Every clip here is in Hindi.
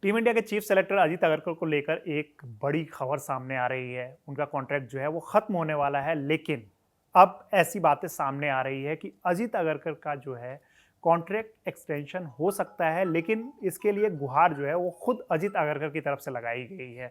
टीम इंडिया के चीफ सेलेक्टर अजीत अगरकर को लेकर एक बड़ी खबर सामने आ रही है। उनका कॉन्ट्रैक्ट जो है वो खत्म होने वाला है, लेकिन अब ऐसी बातें सामने आ रही है कि अजीत अगरकर का जो है कॉन्ट्रैक्ट एक्सटेंशन हो सकता है, लेकिन इसके लिए गुहार जो है वो खुद अजीत अगरकर की तरफ से लगाई गई है।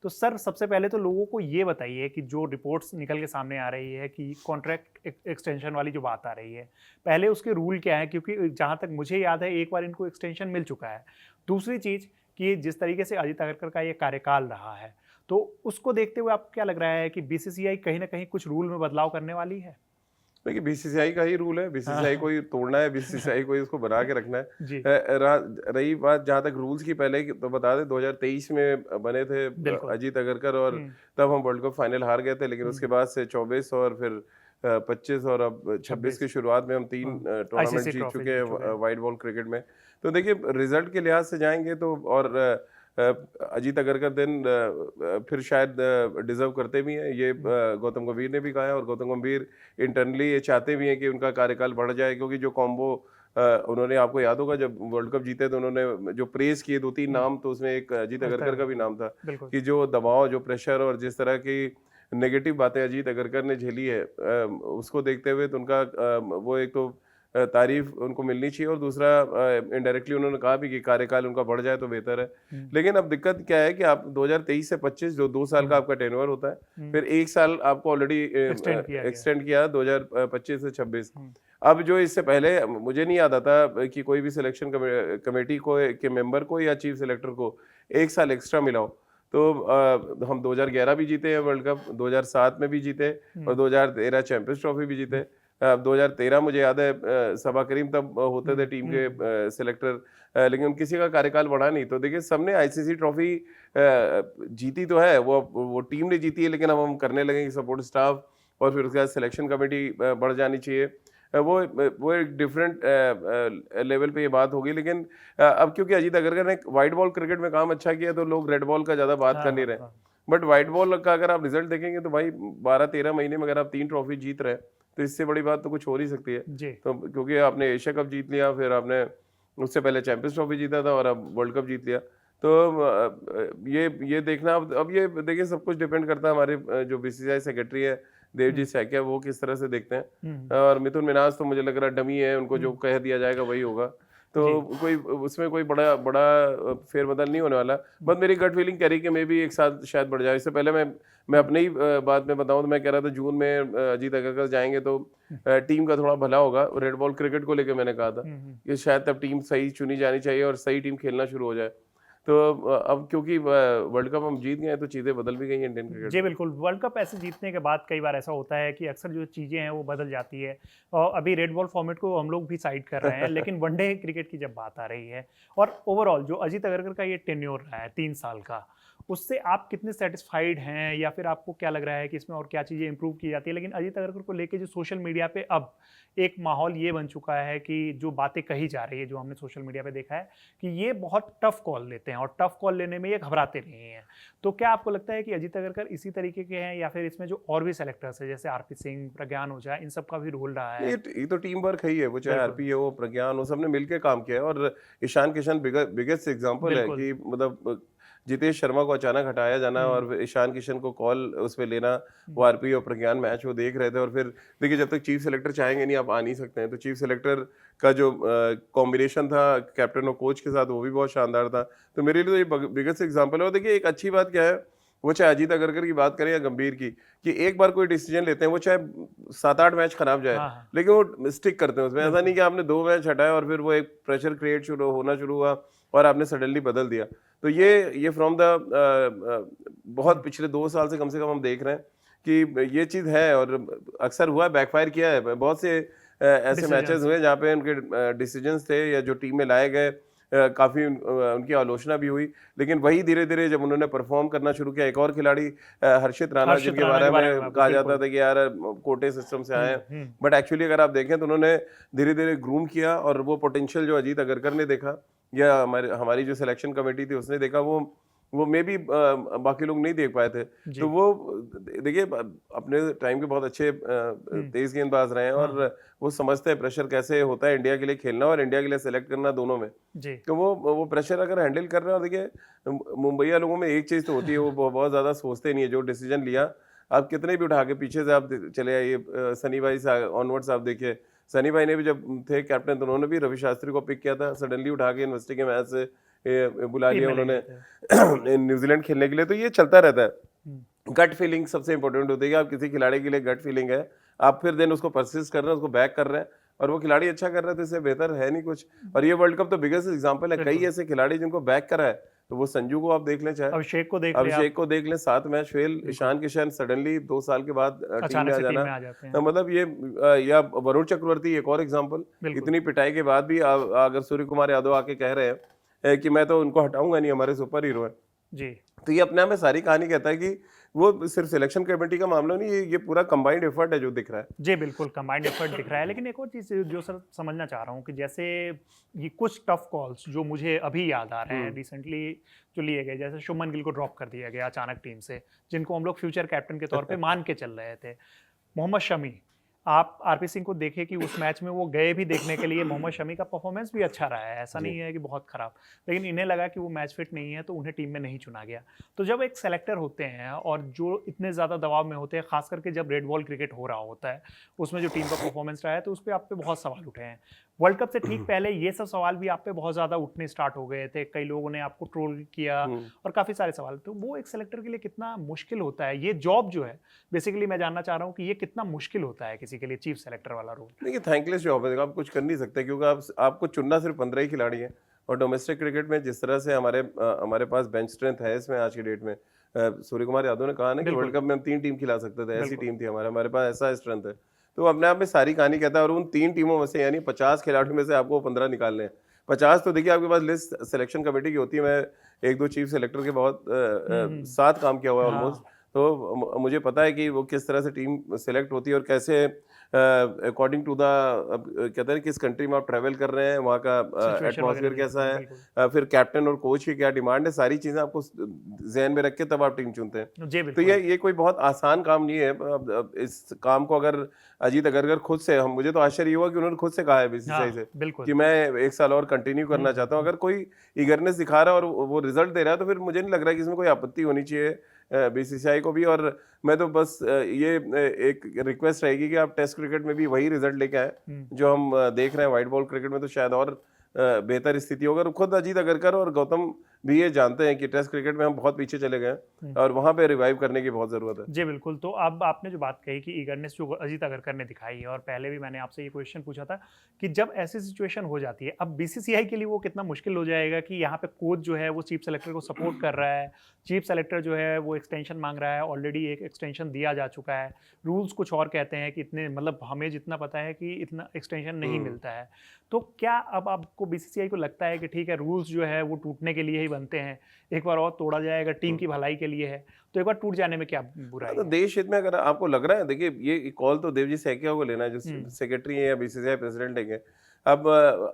तो सर, सबसे पहले तो लोगों को ये बताइए कि जो रिपोर्ट्स निकल के सामने आ रही है कि कॉन्ट्रैक्ट एक्सटेंशन वाली जो बात आ रही है, पहले उसके रूल क्या है? क्योंकि जहाँ तक मुझे याद है एक बार इनको एक्सटेंशन मिल चुका है। दूसरी चीज़ कि जिस तरीके से अजीत अगरकर का ये कार्यकाल रहा है, तो उसको देखते हुए आपको क्या लग रहा है कि बीसीसीआई कहीं न कहीं कुछ रूल में बदलाव करने वाली है? देखिए बीसीसीआई का ही रूल है, बीसीसीआई हाँ। को ही तोड़ना है, बीसीसीआई को ही उसको बना के रखना है। जी, रही बात जहाँ तक रूल्स की, पहले की तो बता दें 2023 में बने थे बिल्कुल। अजीत अगरकर, और हुँ, तब हम वर्ल्ड कप फाइनल हार गए थे, लेकिन हुँ, उसके बाद से 24 और फिर 25 और अब 26 की 26। शुरुआत में हम 3 हाँ, टूर्नामेंट आईसीसी जीत ट्रॉफी चुके जीत चुके हैं हैं। व्हाइट बॉल क्रिकेट में। तो देखिए रिजल्ट के लिहाज से जाएँगे तो, और अ, अजीत अगरकर फिर शायद डिज़र्व करते भी हैं। ये हुँ, गौतम गंभीर ने भी कहा है, और गौतम गंभीर इंटरनली ये चाहते भी हैं कि उनका कार्यकाल बढ़ जाए, क्योंकि जो कॉम्बो उन्होंने, आपको याद होगा जब वर्ल्ड कप जीते तो उन्होंने जो प्रेज़ किए 2-3 हुँ, नाम, तो उसमें एक अजीत अजीत अगरकर का भी अगरकर, नाम था, बिल्कुल। कि जो दबाव, जो प्रेशर और जिस तरह की नेगेटिव बातें अजीत अगरकर ने झेली है, उसको देखते हुए तो उनका वो एक तो तारीफ़ उनको मिलनी चाहिए, और दूसरा इनडायरेक्टली उन्होंने कहा भी कि कार्यकाल उनका बढ़ जाए तो बेहतर है। हुँ, लेकिन अब दिक्कत क्या है कि आप 2023 से 25 जो 2 साल का हुँ, आपका टेन्योर होता है, हुँ, फिर 1 साल आपको ऑलरेडी एक्सटेंड किया गया है। एक्सटेंड किया 2025 से 26। हुँ, अब जो इससे पहले मुझे नहीं याद आता कि कोई भी सिलेक्शन कमेटी को के मेंबर को या चीफ सिलेक्टर को 1 साल एक्स्ट्रा मिला हो। तो हम 2011 भी जीते हैं वर्ल्ड कप, 2007 में भी जीते, और हुँ, 2013 चैंपियंस ट्रॉफी भी जीते। 2013 मुझे याद है सबा करीम तब होते थे हुँ, टीम के हुँ, सिलेक्टर, लेकिन किसी का कार्यकाल बढ़ा नहीं। तो देखिए सबने आईसीसी ट्रॉफी जीती तो है, वो टीम ने जीती है, लेकिन अब हम करने लगे कि सपोर्ट स्टाफ और फिर उसके बाद सिलेक्शन कमेटी बढ़ जानी चाहिए। वो एक डिफरेंट लेवल पे ये बात होगी, लेकिन अब क्योंकि अजीत अगरकर ने व्हाइट बॉल क्रिकेट में काम अच्छा किया, तो लोग रेड बॉल का ज़्यादा बात हाँ, कर नहीं हाँ, रहे। हाँ। बट व्हाइट बॉल का अगर आप रिजल्ट देखेंगे तो भाई 12-13 महीने में अगर आप 3 ट्रॉफी जीत रहे हैं, तो इससे बड़ी बात तो कुछ हो नहीं सकती है। जी, तो क्योंकि आपने एशिया कप जीत लिया, फिर आपने उससे पहले चैंपियंस ट्रॉफी जीता था, और अब वर्ल्ड कप जीत लिया। तो ये देखना, अब ये देखिए सब कुछ डिपेंड करता है हमारे जो बीसीसीआई सेक्रेटरी है हुँ, देवजीत सैकिया, वो किस तरह से देखते हैं। हुँ, और मिथुन मिन्हास तो मुझे लग रहा है डमी है, उनको जो हुँ, कह दिया जाएगा वही होगा। तो जी, कोई उसमें कोई बड़ा बड़ा फेरबदल नहीं होने वाला। हुँ, बस मेरी गट फीलिंग कह रही कि मे बी एक साथ शायद बढ़ जाए। इससे पहले मैं हुँ, अपनी ही बात में बताऊँ तो मैं कह रहा था जून में अजीत अगरकर जाएँगे तो हुँ, टीम का थोड़ा भला होगा। रेड बॉल क्रिकेट को लेके मैंने कहा था हुँ, हुँ। कि शायद तब टीम सही चुनी जानी चाहिए और सही टीम खेलना शुरू हो जाए। तो अब क्योंकि वर्ल्ड कप हम जीत गए हैं तो चीज़ें बदल भी गई हैं इंडियन क्रिकेट जी, में। बिल्कुल। वर्ल्ड कप ऐसे जीतने के बाद कई बार ऐसा होता है कि अक्सर जो चीज़ें हैं वो बदल जाती है। और अभी रेड बॉल फॉर्मेट को हम लोग भी साइड कर रहे हैं, लेकिन वनडे क्रिकेट की जब बात आ रही है और ओवरऑल जो अजीत अगरकर का ये टेन्योर रहा है 3 साल का, उससे आप कितने सैटिस्फाइड हैं या फिर आपको क्या लग रहा है कि इसमें और क्या चीज़ें इम्प्रूव की जाती है? लेकिन अजीत अगरकर को लेके जो सोशल मीडिया पे अब एक माहौल ये बन चुका है कि जो बातें कही जा रही है, जो हमने सोशल मीडिया पे देखा है कि ये बहुत टफ कॉल लेते हैं और टफ कॉल लेने में ये घबराते नहीं हैं। तो क्या आपको लगता है कि अजीत अगरकर इसी तरीके के हैं या फिर इसमें जो और भी सेलेक्टर्स हैं जैसे आरपी सिंह, प्रज्ञान ओझा इन सब का भी रोल रहा नहीं, है? ये तो टीम वर्क है ही है, वो चाहे बिल्कुल, आरपी हो, प्रज्ञान हो, सबने मिलके काम किया है। और ईशान किशन बिगेस्ट एग्जांपल है बिल्कुल। कि मतलब जितेश शर्मा को अचानक हटाया जाना हुँ, और ईशान किशन को कॉल उसपे लेना, वो हुँ, आरपी और प्रज्ञान मैच वो देख रहे थे, और फिर देखिए जब तक चीफ सेलेक्टर चाहेंगे नहीं आप आ नहीं सकते हैं। तो चीफ सेलेक्टर का जो कॉम्बिनेशन था कैप्टन और कोच के साथ, वो भी बहुत शानदार था। तो मेरे लिए तो ये बिगेस्ट एग्जाम्पल है। और देखिए एक अच्छी बात क्या है, वो चाहे अजीत अगरकर की बात करें या गंभीर की, कि एक बार कोई डिसीजन लेते हैं, वो चाहे 7-8 मैच खराब जाए, हाँ, हाँ, लेकिन वो स्टिक करते हैं उसमें। ऐसा नहीं बिल्कुल। कि आपने 2 मैच हटाए और फिर वो एक प्रेशर क्रिएट होना शुरू हुआ और आपने सडनली बदल दिया। तो ये फ्रॉम द हुँ, बहुत पिछले 2 साल से कम हम देख रहे हैं कि ये चीज़ है, और अक्सर हुआ है, बैकफायर किया है। बहुत से ऐसे मैचेस डिसीजंस हुए जहाँ पे उनके डिसीजंस थे या जो टीम में लाए गए, काफ़ी उनकी आलोचना भी हुई। लेकिन वही धीरे-धीरे जब उन्होंने परफ़ॉर्म करना शुरू किया, एक और खिलाड़ी हर्षित राणा, हर्षित जिनके राणा के बारे बारे में में बात कहा जाता बिल्कुल। था कि यार कोटे सिस्टम से आए हुँ, हैं। हुँ, बट एक्चुअली अगर आप देखें तो उन्होंने धीरे-धीरे ग्रूम किया, और वो पोटेंशियल जो अजीत अगरकर ने देखा या हमारी जो सिलेक्शन कमेटी थी उसने देखा, वो वो मे भी बाकी लोग नहीं देख पाए थे। जी। तो वो देखिए अपने टाइम के बहुत अच्छे तेज गेंदबाज रहे हैं हाँ। और वो समझते हैं प्रेशर कैसे होता है इंडिया के लिए खेलना और इंडिया के लिए सेलेक्ट करना दोनों में। जी। तो वो प्रेशर अगर हैंडल कर रहे हैं और देखिए मुंबईया लोगों में एक चीज़ तो होती है वो बहुत ज़्यादा सोचते नहीं है। जो डिसीजन लिया आप कितने भी उठा के पीछे से आप चले आइए, सनी भाई से ऑनवर्ड्स आप देखिए, सनी भाई ने भी जब थे कैप्टन तो उन्होंने भी रवि शास्त्री को पिक किया था, सडनली उठा के यूनिवर्सिटी के मैच से बुला टीम लिया में ले उन्होंने लेते हैं। न्यूजीलैंड खेलने के लिए। तो ये चलता रहता है। हुँ। गट फीलिंग सबसे इंपॉर्टेंट होती है कि आप किसी खिलाड़ी के लिए गट फीलिंग है, आप फिर देन उसको परसिस्ट कर रहे हैं, उसको बैक कर रहे हैं और वो खिलाड़ी अच्छा कर रहा है तो इससे बेहतर है नहीं कुछ। और ये वर्ल्ड कप तो बिगेस्ट एग्जांपल है, कई बिल्कुल। ऐसे खिलाड़ी जिनको बैक करा है। तो वो संजू को आप देख लें, चाहे अभिषेक को देख लें आप, अभिषेक को देख लें, 7 मैच फेल, बिल्कुल। ईशान किशन सडनली 2 साल के बाद टीम में अचानक आ से टीम जाना। में आ जाते हैं। मतलब ये या वरुण चक्रवर्ती एक और एग्जांपल, बिल्कुल। इतनी पिटाई के बाद भी अगर सूर्य कुमार यादव आके कह रहे हैं कि मैं तो उनको हटाऊंगा नहीं, हमारे सुपर हीरो हैं। जी। तो ये अपने आप में सारी कहानी कहता है कि वो सिर्फ सिलेक्शन कमेटी का मामला नहीं, ये पूरा कंबाइंड एफर्ट है जो दिख रहा है। जी, बिल्कुल कंबाइंड एफर्ट दिख रहा है। लेकिन एक और चीज़ जो सर समझना चाह रहा हूँ कि जैसे ये कुछ टफ कॉल्स जो मुझे अभी याद आ रहे हैं रिसेंटली जो लिए गए, जैसे शुभमन गिल को ड्रॉप कर दिया गया अचानक टीम से, जिनको हम लोग फ्यूचर कैप्टन के तौर पे मान के चल रहे थे। मोहम्मद शमी, आप आरपी सिंह को देखें कि उस मैच में वो गए भी देखने के लिए, मोहम्मद शमी का परफॉर्मेंस भी अच्छा रहा है, ऐसा नहीं है कि बहुत खराब। लेकिन इन्हें लगा कि वो मैच फिट नहीं है तो उन्हें टीम में नहीं चुना गया। तो जब एक सेलेक्टर होते हैं और जो इतने ज़्यादा दबाव में होते हैं, खास करके जब रेड बॉल क्रिकेट हो रहा होता है, उसमें जो टीम का परफॉर्मेंस रहा है, तो उस पर आप पे बहुत सवाल उठे हैं। वर्ल्ड कप से ठीक पहले ये सब सवाल भी आप पे बहुत ज़्यादा उठने स्टार्ट हो गए थे, कई लोगों ने आपको ट्रोल किया और काफ़ी सारे सवाल। तो वो एक सेलेक्टर के लिए कितना मुश्किल होता है, ये जॉब जो है, बेसिकली मैं जानना चाह रहा हूँ कि ये कितना मुश्किल होता है किसी के लिए, चीफ सेलेक्टर वाला रोल? देखिए थैंकलेस जॉब है, देखो आप कुछ कर नहीं सकते क्योंकि आपको चुनना सिर्फ 15 ही खिलाड़ी हैं। और डोमेस्टिक क्रिकेट में जिस तरह से हमारे पास बेंच स्ट्रेंथ है इसमें आज की डेट में, सूर्य कुमार यादव ने कहा ना कि बिल्कुल। वर्ल्ड कप में हम 3 टीम खिला सकते थे, ऐसी बिल्कुल। टीम थी हमारे पास ऐसा स्ट्रेंथ है। तो अपने आप में सारी कहानी कहता है और उन 3 टीमों में से यानी 50 खिलाड़ियों में से आपको 15 निकालने हैं। 50 तो देखिए आपके पास लिस्ट सिलेक्शन कमेटी की होती है। मैं 1-2 चीफ सेलेक्टर के बहुत साथ काम किया हुआ है ऑलमोस्ट। हाँ। तो मुझे पता है कि वो किस तरह से टीम सेलेक्ट होती है और कैसे अकॉर्डिंग टू द कहते हैं किस कंट्री में आप ट्रैवल कर रहे हैं, वहाँ का सिचुएशन एटमॉस्फेयर वगैरह कैसा है, बिल्कुल। फिर कैप्टन और कोच की क्या डिमांड है, सारी चीज़ें आपको ज़हन में रख के तब आप टीम चुनते हैं। जी, तो बिल्कुल। ये कोई बहुत आसान काम नहीं है। अब इस काम को अगर अजीत अगरकर खुद से, हम मुझे तो आश्चर्य हुआ कि उन्होंने खुद से कहा है बीसीसीआई से हाँ, बिल्कुल। कि मैं 1 साल और कंटिन्यू करना चाहता हूँ। अगर कोई ईगरनेस दिखा रहा है और वो रिजल्ट दे रहा है तो फिर मुझे नहीं लग रहा है कि इसमें कोई आपत्ति होनी चाहिए बीसीसीआई को भी। और मैं तो बस ये एक रिक्वेस्ट रहेगी कि आप टेस्ट क्रिकेट में भी वही रिजल्ट लेके आए जो हम देख रहे हैं। व्हाइट बॉल क्रिकेट में तो शायद और बेहतर स्थिति होगी। और खुद अजीत अगरकर और गौतम भी ये जानते हैं कि टेस्ट क्रिकेट में हम बहुत पीछे चले गए और वहां पे रिवाइव करने की बहुत जरूरत है। जी, बिल्कुल। तो अब आपने जो बात कही कि ईगरनेस जो अजीत अगरकर ने दिखाई है, और पहले भी मैंने आपसे ये क्वेश्चन पूछा था कि जब ऐसी सिचुएशन हो जाती है, अब बीसीसीआई के लिए वो कितना मुश्किल हो जाएगा कि यहाँ पे कोच जो है वो चीफ सेलेक्टर को सपोर्ट कर रहा है, चीफ सेलेक्टर जो है वो एक्सटेंशन मांग रहा है, ऑलरेडी एक एक्सटेंशन दिया जा चुका है, रूल्स कुछ और कहते हैं कि इतने, मतलब हमें जितना पता है कि इतना एक्सटेंशन नहीं मिलता है। तो क्या अब आपको बीसीसीआई को लगता है कि ठीक है, रूल्स जो है वो टूटने के लिए ही बनते हैं, एक बार और तोड़ा जाएगा, टीम की भलाई के लिए है, तो एक बार टूट जाने में क्या बुराई तो है? देश हित में अगर आपको लग रहा है, देखिए ये कॉल तो देवजी सैकिया को लेना है जो सेक्रेटरी है या बीसीसीआई प्रेसिडेंट है। अब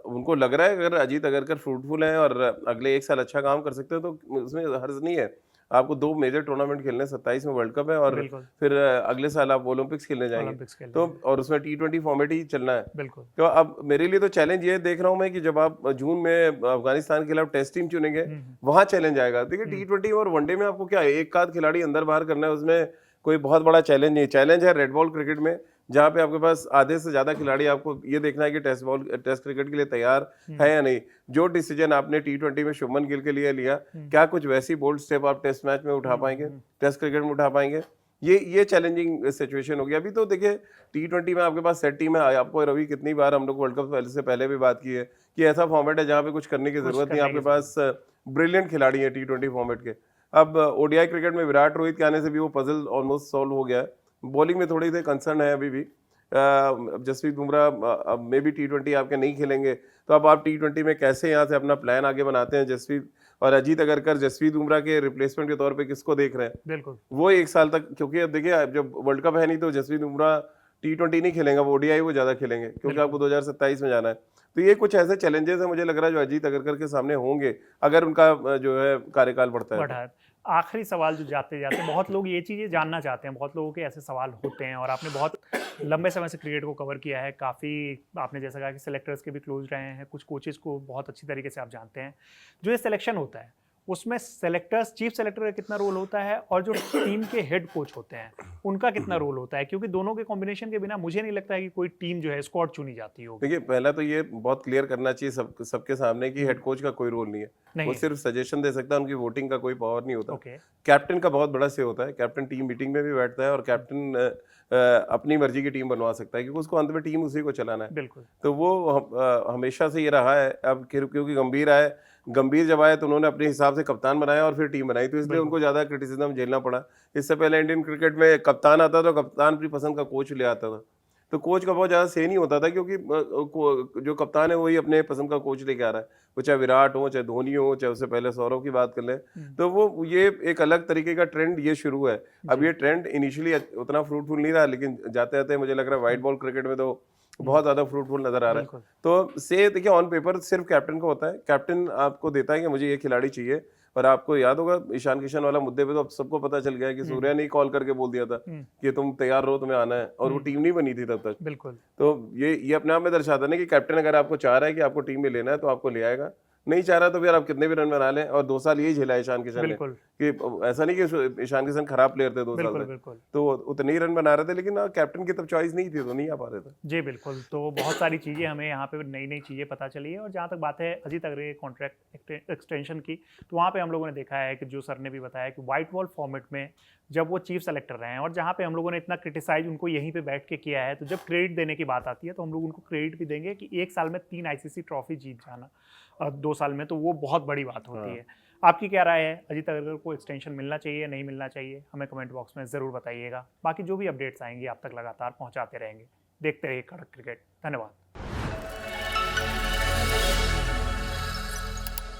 उनको लग रहा है अगर अजीत अगरकर फ्रूटफुल है और अगले 1 साल अच्छा काम कर सकते हैं तो उसमें हर्ज नहीं है। आपको 2 मेजर टूर्नामेंट खेलने, 27 में वर्ल्ड कप है और बिल्कुल। फिर अगले साल आप ओलंपिक्स खेलने जाएंगे। ओलंपिक्स खेलने तो और उसमें T20 फॉर्मेट ही चलना है। बिल्कुल। तो अब मेरे लिए तो चैलेंज ये देख रहा हूँ मैं कि जब आप जून में अफगानिस्तान के खिलाफ टेस्ट टीम चुनेंगे, वहां चैलेंज आएगा। देखिए T20 और वनडे में आपको क्या है, एक आध खिलाड़ी अंदर बाहर करना है, उसमें कोई बहुत बड़ा चैलेंज नहीं। चैलेंज है रेड बॉल क्रिकेट में, जहाँ पे आपके पास आधे से ज्यादा खिलाड़ी, आपको ये देखना है कि टेस्ट क्रिकेट के लिए तैयार है या नहीं। जो डिसीजन आपने T20 में शुभमन गिल के लिए लिया, क्या कुछ वैसी बोल्ड स्टेप आप टेस्ट मैच में उठा पाएंगे, टेस्ट क्रिकेट में उठा पाएंगे? ये चैलेंजिंग सिचुएशन हो गया। अभी तो देखिए T20 में आपके पास सेट टीम है। आपको रवि कितनी बार हम लोग वर्ल्ड कप से पहले भी बात की है कि ऐसा फॉर्मेट है जहाँ पे कुछ करने की जरूरत नहीं, आपके पास ब्रिलियंट खिलाड़ी है T20 फॉर्मेट के। अब ओडीआई क्रिकेट में विराट रोहित के आने से भी वो पजल ऑलमोस्ट सॉल्व हो गया है। बॉलिंग में थोड़ी सी कंसर्न है अभी भी। जसप्रीत बुमराह अब मे भी T20 आपके नहीं खेलेंगे, तो अब आप T20 में कैसे यहाँ से अपना प्लान आगे बनाते हैं? जसप्रीत और अजीत अगरकर जसप्रीत बुमराह के रिप्लेसमेंट के तौर पे किसको देख रहे हैं? बिल्कुल। वो 1 साल तक, क्योंकि अब देखिए जब वर्ल्ड कप है नहीं तो जसप्रीत बुमराह T20 नहीं खेलेंगे, वो ओडीआई वो ज़्यादा खेलेंगे क्योंकि बिल्कुल। आपको 2027 में जाना है। तो ये कुछ ऐसे चैलेंजेस हैं मुझे लग रहा है जो अजीत अगरकर के सामने होंगे, अगर उनका जो है कार्यकाल बढ़ता है तो। बढ़ा। आखिरी सवाल जो जाते-जाते बहुत लोग ये चीज़ें जानना चाहते हैं, बहुत लोगों के ऐसे सवाल होते हैं और आपने बहुत लंबे समय से क्रिकेट को कवर किया है, काफ़ी आपने जैसा कहा कि सेलेक्टर्स के भी क्लोज़ रहे हैं, कुछ कोचेज़ को बहुत अच्छी तरीके से आप जानते हैं। जो ये सिलेक्शन होता है, उसमें सेलेक्टर्स चीफ सेलेक्टर का कितना रोल होता है और जो टीम के हेड कोच होते हैं, उनका कितना रोल होता है? क्योंकि दोनों के कॉम्बिनेशन के बिना मुझे नहीं लगता है कि कोई टीम जो है स्क्वाड चुनी जाती होगी। देखिए, पहला तो ये बहुत क्लियर करना चाहिए सबके सामने कि हेड कोच का कोई रोल नहीं है। नहीं वो है। सिर्फ सजेशन दे सकता है, उनकी वोटिंग का कोई पावर नहीं होता। ओके, कैप्टन का बहुत बड़ा से होता है, कैप्टन टीम मीटिंग में भी बैठता है और कैप्टन अपनी मर्जी की टीम बनवा सकता है क्योंकि उसको अंत में टीम उसी को चलाना है। बिल्कुल, तो वो हमेशा से ये रहा है। अब क्योंकि गंभीर आए, गंभीर जब आए तो उन्होंने अपने हिसाब से कप्तान बनाया और फिर टीम बनाई, तो इसलिए बिल्कुल। उनको ज़्यादा क्रिटिसिज्म झेलना पड़ा। इससे पहले इंडियन क्रिकेट में कप्तान आता था, कप्तान अपनी पसंद का कोच ले आता था। तो कोच का बहुत ज़्यादा से नहीं होता था क्योंकि जो कप्तान है वही अपने पसंद का कोच लेके आ रहा है। वो चाहे विराट हो, चाहे धोनी हो, चाहे उससे पहले सौरव की बात कर लें। हुँ, तो वो ये एक अलग तरीके का ट्रेंड ये शुरू है। अब जी, ये ट्रेंड इनिशियली उतना फ्रूटफुल नहीं रहा, लेकिन जाते-जाते मुझे लग रहा है व्हाइट हुँ, बॉल क्रिकेट में तो हुँ, बहुत ज़्यादा फ्रूटफुल नज़र आ रहा है। बिल्कुल, तो से देखिए, ऑन पेपर सिर्फ कैप्टन को होता है। कैप्टन आपको देता है कि मुझे ये खिलाड़ी चाहिए। और आपको याद होगा ईशान किशन वाला मुद्दे पे तो अब सबको पता चल गया है कि हुँ, सूर्या ने ही कॉल करके बोल दिया था हुँ, कि तुम तैयार रहो, तुम्हें आना है, और वो हुँ, टीम नहीं बनी थी तब तक। बिल्कुल, तो ये अपने आप में दर्शाता है ना कि कैप्टन अगर आपको चाह रहा है कि आपको टीम में लेना है तो आपको ले आएगा। नहीं चाह रहा तो फिर आप कितने भी रन बना लें। और 2 साल यही झेला है ईशान किशन ने बिल्कुल, कि ऐसा नहीं कि ईशान किशन खराब प्लेयर थे 2 साल बिल्कुल, तक। बिल्कुल। तो वो उतने ही रन बना रहे थे, लेकिन कैप्टन की तब चॉइस नहीं थी तो नहीं आ पा रहे थे। जी, बिल्कुल। तो बहुत सारी चीज़ें हमें यहाँ पे नई-नई चीज़ें पता चली है और जहाँ तक बात है अजीत अग्रकर के कॉन्ट्रैक्ट एक्सटेंशन की, तो वहाँ पे हम लोगों ने देखा है कि जो सर ने भी बताया कि व्हाइट बॉल फॉर्मेट में जब वो चीफ सेलेक्टर रहे हैं और जहाँ पे हम लोगों ने इतना क्रिटिसाइज़ उनको यहीं पे बैठ के किया है, तो जब क्रेडिट देने की बात आती है, तो हम लोग उनको क्रेडिट भी देंगे कि 1 साल में 3 आईसीसी ट्रॉफी जीत जाना 2 साल में, तो वो बहुत बड़ी बात होती हाँ। है। आपकी क्या राय है? अजीत अग्रकर को एक्सटेंशन मिलना चाहिए, नहीं मिलना चाहिए? हमें कमेंट बॉक्स में ज़रूर बताइएगा। बाकी जो भी अपडेट्स आएँगी आप तक लगातार पहुँचाते रहेंगे। देखते रहिए कड़क क्रिकेट। धन्यवाद।